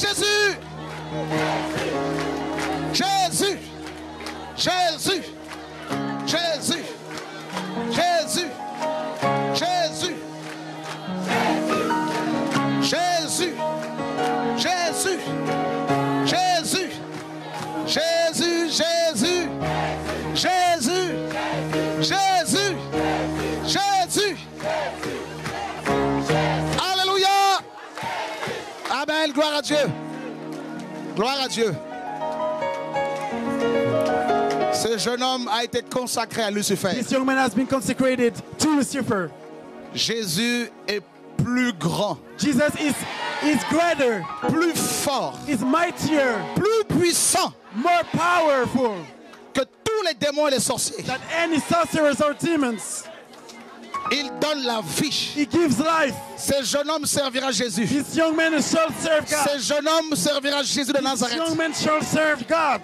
Jésus. Jésus. Jésus. Jésus. Jésus. Jésus. Jésus. Jésus. Jésus. Jésus. Jésus. Jésus. Jésus. Jésus. Alléluia. Amen. Gloire à Dieu. Gloire à Dieu. Ce jeune homme a été consacré à Lucifer. This young man has been consecrated to Lucifer. Jésus est plus grand, Jesus is greater, plus fort, is mightier, plus puissant more powerful que tous les démons et les sorciers. than any sorcerers or demons. Il donne la vie. He gives life. Ce jeune homme servira Jésus. This young man shall serve God. Ce jeune homme servira Jésus de This Nazareth. young man shall serve God.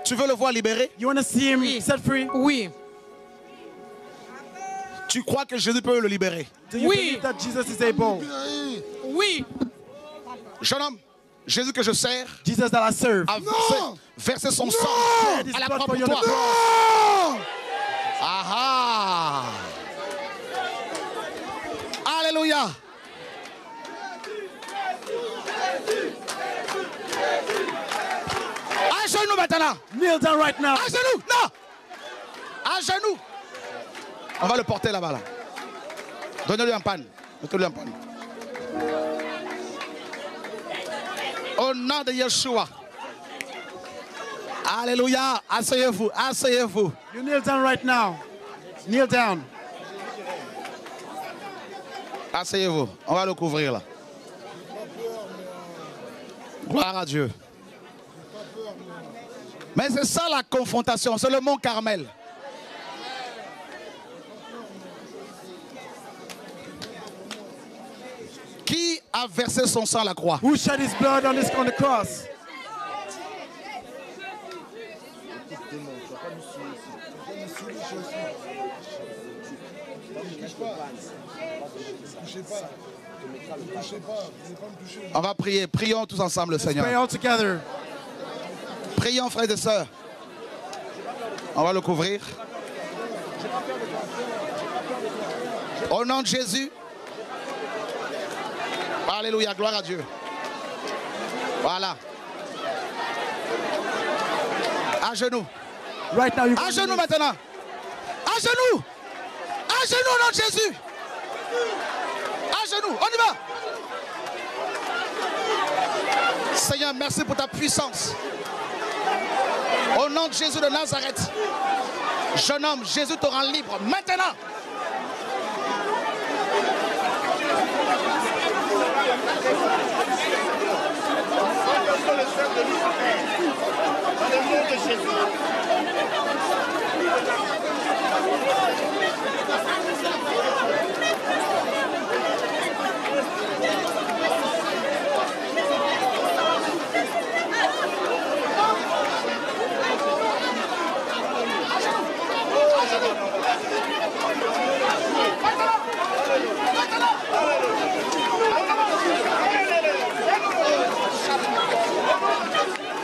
Tu veux le voir libéré? You want to see him set free? Oui. Tu crois que Jésus peut le libérer? Do you Oui. believe that Jesus is able? Oui. Jeune homme, Jésus que je sers Jesus that I serve. a versé son sang This à la blood croix for pour you on toi. the cross. Ah ah. Alléluia. À genoux maintenant. Kneel down right now. À genoux. Non. À genoux. On va le porter là-bas. Là. Donnez-lui un panne. Mettez-lui un panne. Au nom de Yeshua. Alléluia. Asseyez-vous. Asseyez-vous. You kneel down right now. Kneel down. Asseyez-vous. On va le couvrir là. Gloire à Dieu. Mais c'est ça la confrontation. C'est le mont Carmel. Qui a versé son sang à la croix? Who shed his blood on the cross? On va prier. Prions tous ensemble, Seigneur. Pray all together. Prions, frères et sœurs. On va le couvrir. Au nom de Jésus. Alléluia, gloire à Dieu. Voilà. À genoux. Right now, you À genoux maintenant. À genoux. À genoux au nom de Jésus. À genoux. On y va. Seigneur, merci pour ta puissance. Au nom de Jésus de Nazareth. Jeune homme, Jésus te rend libre maintenant.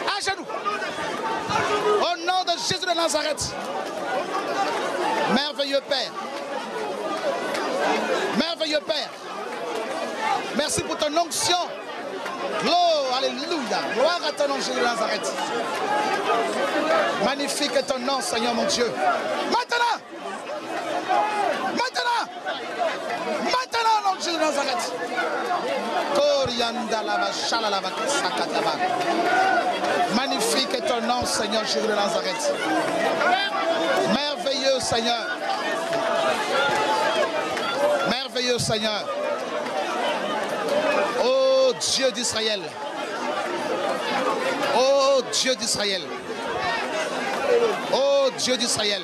À genoux. Au nom de Jésus de Nazareth. Merveilleux Père. Merveilleux Père. Merci pour ton onction. Gloire, alléluia. Gloire à ton nom, Jésus de Nazareth. Magnifique est ton nom, Seigneur mon Dieu. Maintenant. Maintenant. Maintenant, nom de Jésus de Nazareth. Magnifique est ton nom, Seigneur Jésus de Nazareth. Merveilleux Seigneur. Merveilleux Seigneur. Oh Dieu d'Israël. Oh Dieu d'Israël. Oh Dieu d'Israël.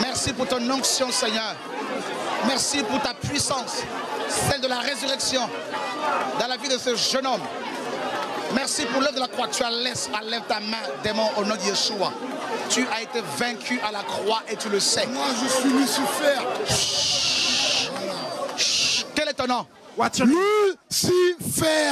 Merci pour ton onction, Seigneur. Merci pour ta puissance, celle de la résurrection dans la vie de ce jeune homme. Merci pour l'œuvre de la croix. Tu as laissé, lève ta main, démon, au nom de Yeshua. Tu as été vaincu à la croix et tu le sais. Moi, je suis Lucifer. Quel est ton nom? What's your name? Lucifer.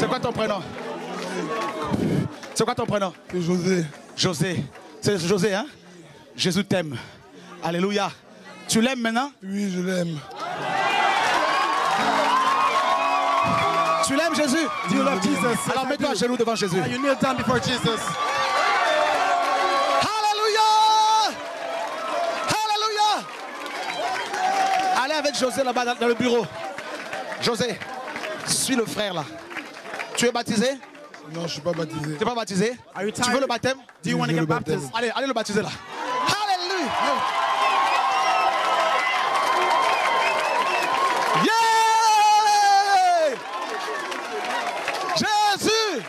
C'est quoi ton prénom? C'est quoi ton prénom? C'est José. José. C'est José, hein? Jésus t'aime. Alléluia. Tu l'aimes maintenant? Oui, je l'aime. Tu l'aimes, Jésus? Do you love Jesus? Alors mets-toi à genoux devant Jésus. You kneel down before Jesus. Alléluia! Alléluia! Allez avec José là-bas dans le bureau. José, suis le frère là. Tu es baptisé? Non, je ne suis pas baptisé. Tu n'es pas baptisé? Are you Tu tired? veux le baptême? Do you want to Je veux get le baptême. baptized? Allez, allez le baptiser là. Alléluia! Yeah! Jésus!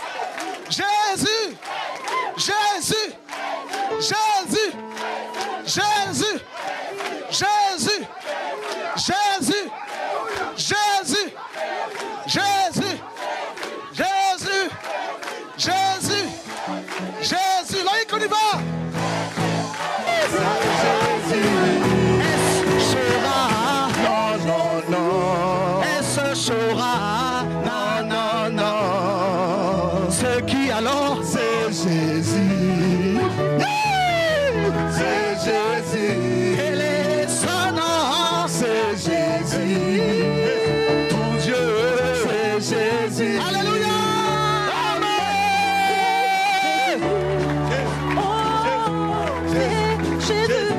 Jésus! Jésus! Jésus! Jésus! Jésus! Jésus! Jésus! Jésus! Jésus! Jésus! Jésus! Là, on y va! Est-ce sera? Non, non, non. C'est qui alors? C'est Jésus. C'est Jésus. Quel est son nom? C'est Jésus. Ton Dieu. C'est Jésus. Alléluia! Amen! Oh, c'est Jésus.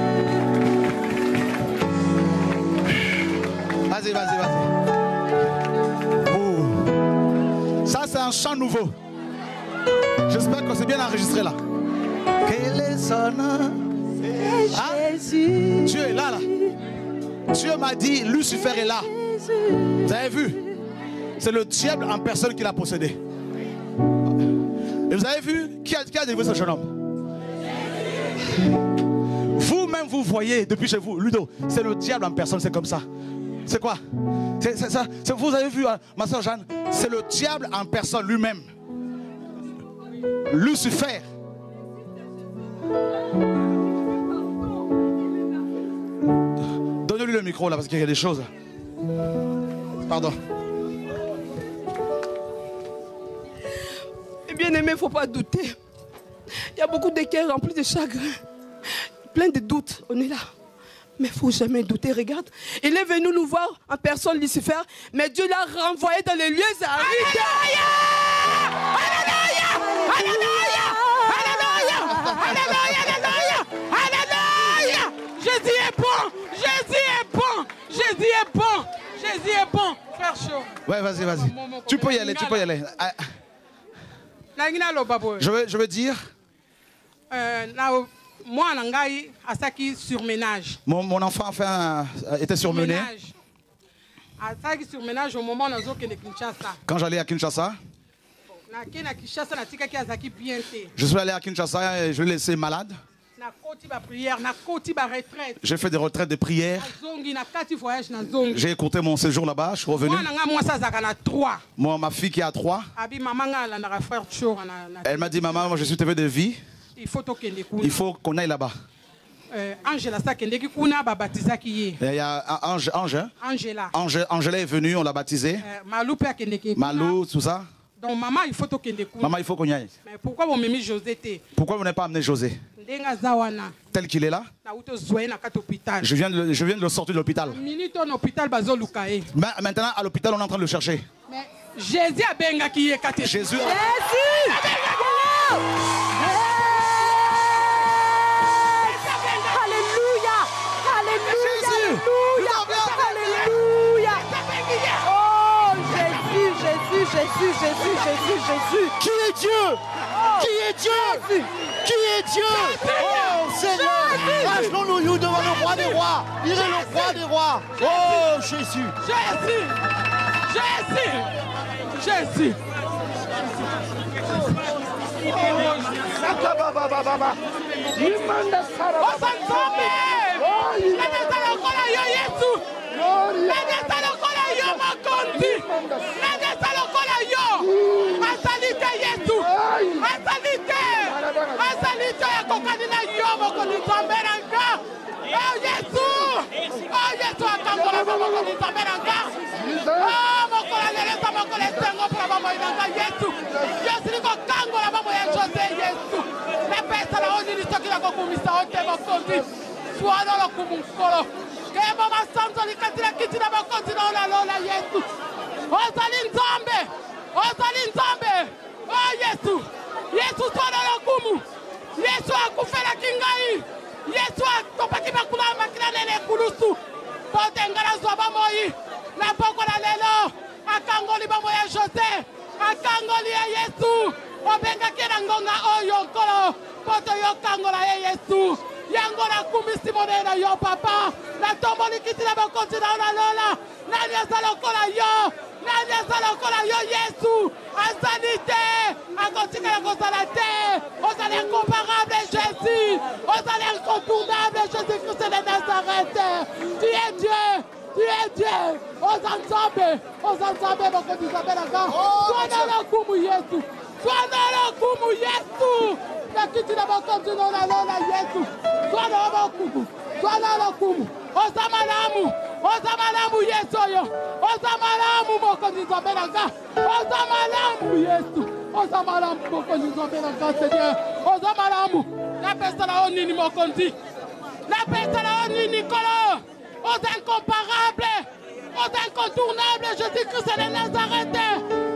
Vas-y, vas-y, vas-y. Oh. Ça, c'est un chant nouveau. J'espère que c'est bien enregistré là. Quel est son nom? Hein? Jésus. Dieu est là, là. Dieu m'a dit, Lucifer est là. Vous avez vu? C'est le diable en personne qui l'a possédé. Et vous avez vu qui a délivré ce jeune homme? Vous-même, vous voyez depuis chez vous, Ludo, c'est le diable en personne, c'est comme ça. C'est quoi? C'est ça. Vous avez vu, hein, ma soeur Jeanne, c'est le diable en personne lui-même. Lucifer. Donnez-lui le micro là parce qu'il y a des choses. Pardon. Bien aimé, il ne faut pas douter. Il y a beaucoup de cœurs remplis de chagrin, plein de doutes. On est là. Mais il ne faut jamais douter. Regarde, il est venu nous voir en personne, Lucifer, mais Dieu l'a renvoyé dans les lieux arides. Alléluia! Alléluia! Alléluia! Alléluia! Alléluia! Alléluia! Jésus est bon! Jésus est bon! Jésus est bon! Jésus est bon! Frère chaud. Ouais, vas-y, vas-y. Tu peux y aller, tu peux y aller. Ah, je veux dire, mon enfant enfin était surmené. Quand j'allais à Kinshasa, je suis allé à Kinshasa et je l'ai laissé malade. J'ai fait des retraites de prière. J'ai écouté mon séjour là-bas, je suis revenu. Moi, ma fille qui a 3, elle m'a dit, maman, moi je suis TV de vie. Il faut qu'on aille là-bas. Il y a Angela est venue, on l'a baptisée. Malou, tout ça. Donc maman, il faut qu'on y aille. Mais pourquoi vous m'aimez José? Pourquoi vous n'avez pas amené José? Tel qu'il est là. Je viens de le sortir de l'hôpital. Maintenant, à l'hôpital, on est en train de le chercher. Mais Jésus a benga qui est caté. Jésus. Alléluia. Alléluia. Alléluia. Oh, Jésus. Qui est Dieu? Qui est Dieu? Qui est Dieu? Oh Seigneur, agenouillons devant le roi des rois. Il est le roi des rois. Oh Jésus. Jésus. Oh, lokola esengo mpona bamoi na ngai Yesu. Yosili kokangola bamoi ya Jose Yesu. Napesala o nini soki nakokumisa o te mokonzi. Zwana lokumu nkolo. Kembo masanzo likatila kiti na mokonzi na olalola Yesu. Ozali nzambe. Ozali nzambe. Oh Yesu. Yesu zwana lokumu. Yesu akufela kingai. Yesu akopaki bakula makila nene kulusu. Pote ngala zwa bamoi. Na poko na lelo. Akangoli bamoi ya Jose. Akangoli ya Yesu. Obenga kena ngonga oyo nkolo. Pote yo kangola ya Yesu. Yango na kumisi monena yo papa. Na tombo likiti na bakonzi na olalola. Nani azalokola yo. Nani azalokola yo Yesu. Azalite. Akotika ya kozala te. Ozali incomparable Jésus. Ozali incontournable Jésus-Christ de Nazareth. Tu es Dieu. Tu es Dieu. Ozanzambe. Ozanzambe bakonzi zabelaka. Swana la kumu Yesu. Swana la kumu Yesu. Nakiti na bakonzi na olalola Yesu. Swana la kumu. Swana la kumu. Ozamalamu. Ozamalamu Yesu yo. Ozamalamu mokonzi zabelaka. Ozamalamu Yesu. Ozamalamu mokonzi zabelaka Seigneur. Ozamalamu. La personne nini mokonzi. La personne nini kolo. Aux incomparables. Aux incontournables Jésus-Christ de Nazareth.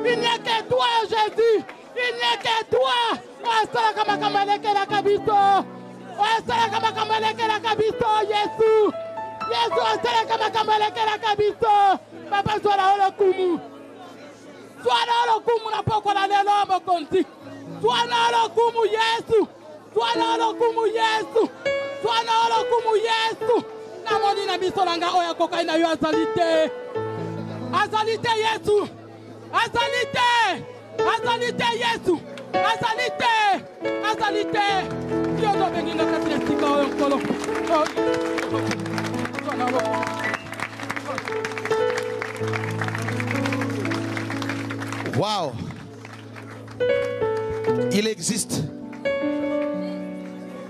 Il n'y a que toi Jésus. Il n'y a que toi. Asala kama kamaleke la kabito. Asala kama kamaleke la kabito Yesu. Yesu asala kama kamaleke la kabito. Papa swala ole kumu. Swala ole kumu na poko la lelo mokonzi. Swala ole kumu Yesu. Swala ole kumu Yesu. Swala ole kumu Yesu. Namoni na biso langa oya kokaina yo azalite. Azalite Yesu. Azalite. Azalite Yesu. Azalite. Azalite. Yo do benginga katile sika oyo nkolo. Wow. Il existe.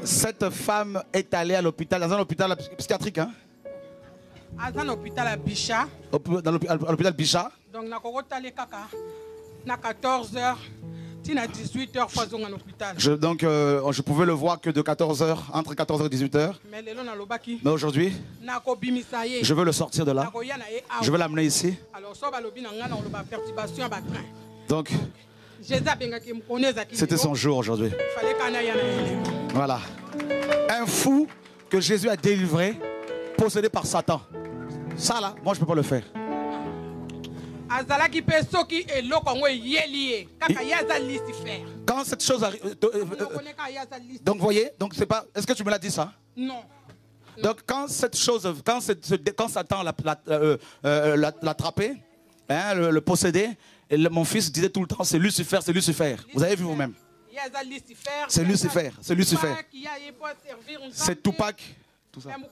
Cette femme est allée à l'hôpital, dans un hôpital psychiatrique, hein? Dans un hôpital à Bicha. À l'hôpital Bicha. Donc, na 14h, tina 18h, faisons un hôpital. Je pouvais le voir que de 14h, entre 14h et 18h. Mais aujourd'hui, je veux le sortir de là. Je veux l'amener ici. Donc, c'était son jour aujourd'hui. Voilà. Un fou que Jésus a délivré, possédé par Satan. Ça là, moi je ne peux pas le faire. Quand cette chose arrive, donc voyez, donc c'est pas. Est-ce que tu me l'as dit ça? Non. Donc quand cette chose, quand Satan l'attrapait, hein, le possédait, et mon fils disait tout le temps, c'est Lucifer, c'est Lucifer. Vous avez vu vous-même? C'est Lucifer, c'est Lucifer. C'est Tupac. Tout ça. La première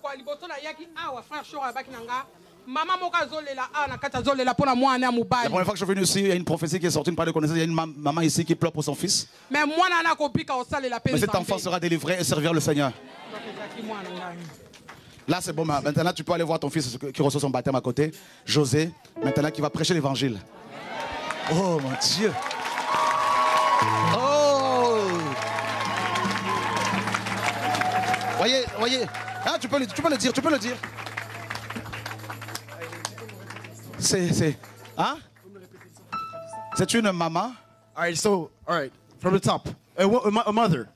fois que je suis venu ici, il y a une prophétie qui est sortie, une part de connaissance. Il y a une maman ici qui pleure pour son fils. Mais cet enfant sera délivré et servir le Seigneur. Là, c'est bon. Maintenant, tu peux aller voir ton fils qui reçoit son baptême à côté, José, maintenant qui va prêcher l'évangile. Oh mon Dieu. Oh. Voyez. Ah, tu peux le dire. Hein? C'est une maman. All right, from the top. A mother.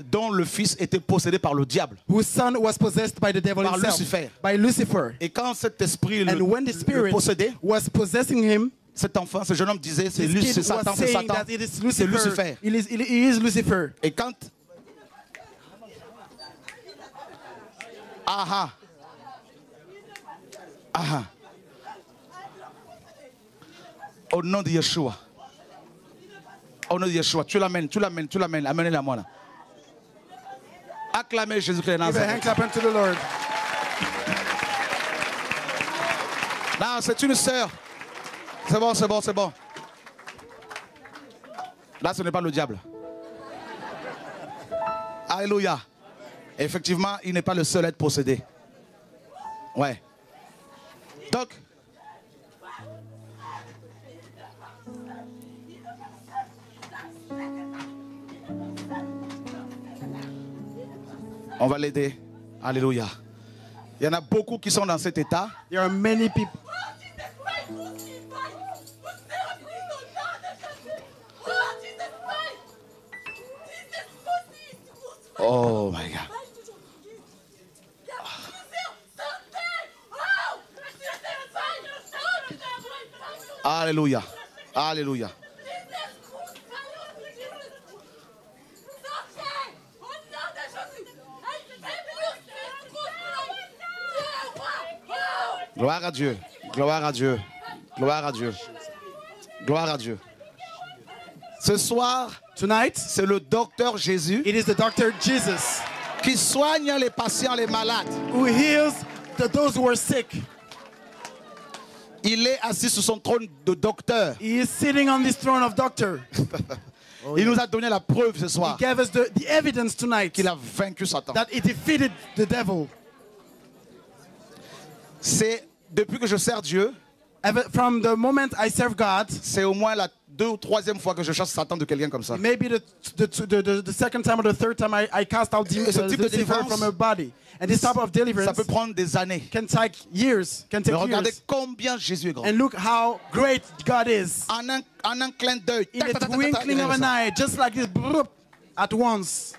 Dont le fils était possédé par le diable. Whose son was possessed by the devil par himself. Lucifer. By Lucifer. Et quand cet esprit le possédait, was possessing him, cet enfant, ce jeune homme disait, c'est Satan, c'est Satan. C'est Lucifer. He is Lucifer. Et quand... Aha. Au nom de Yeshua. Au nom de Yeshua. Tu l'amènes. Amenez-la moi là. Acclamez Jésus-Christ. Give a hand clap unto the Lord. Non, c'est une sœur. C'est bon. Là, ce n'est pas le diable. Alléluia. Effectivement, il n'est pas le seul à être possédé. Ouais. Donc, On va l'aider. Alléluia. Il y en a beaucoup qui sont dans cet état. There are many people. Oh my God. Alléluia. Alléluia. Gloire à Dieu. Gloire à Dieu. Gloire à Dieu. Gloire à Dieu. Ce soir, Tonight, c'est le docteur Jésus it is the Dr. Jesus qui soigne les patients, les malades. who heals those who are sick. Il est assis sur son trône de docteur. He is sitting on this throne of doctor. Il nous a donné la preuve ce He soir gave us the evidence tonight qu'il a vaincu Satan. that he defeated the devil. C'est depuis que je sers Dieu, From the moment I serve God, c'est au moins la 2e ou 3e fois que je chasse Satan de quelqu'un comme ça. maybe the second time or the third time I cast out Et ce type de Lucifer délivrance, from her body. And this type of deliverance Ça peut prendre des années. can take years, can take Mais regardez years. combien Jésus est grand. And look how great God is. En un clin d'œil. In a twinkling of an eye, just like this, bloop, at once.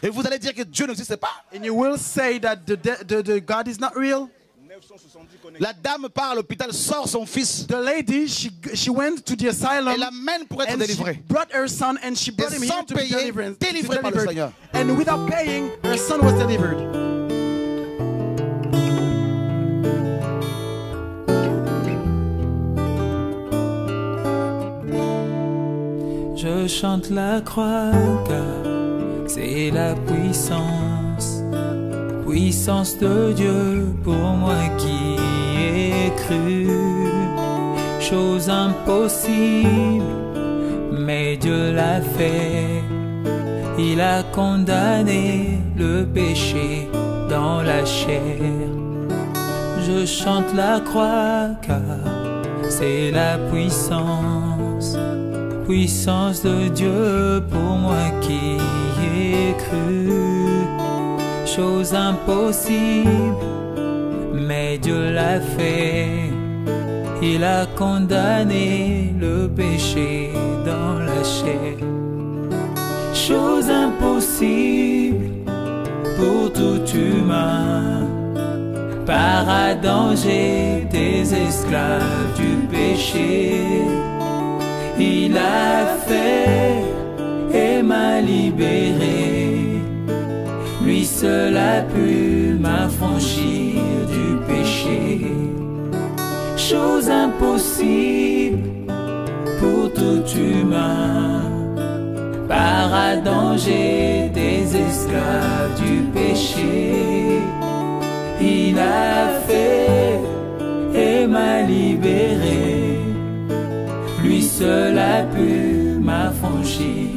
Et vous allez dire que Dieu n'existe pas. And you will say that the God is not real. La dame part à l'hôpital, sort son fils The lady, she went to the et asylum l'amène pour être and she délivré. brought her son and she brought him here sans to be payer, délivré par le delivered. Seigneur. And without paying, her son was delivered. Je chante la croix car c'est la puissance, puissance de Dieu pour moi qui ai cru. Chose impossible, mais Dieu l'a fait. Il a condamné le péché dans la chair. Je chante la croix car c'est la puissance, puissance de Dieu pour moi qui ai cru. Chose impossible, mais Dieu l'a fait. Il a condamné le péché dans la chair. Chose impossible pour tout humain. Par Adam j'étais esclave du péché. Il a fait et m'a libéré. Lui seul a pu m'affranchir du péché. Chose impossible pour tout humain. Par Adam j'étais esclave du péché. Il a fait et m'a libéré. Lui seul a pu m'affranchir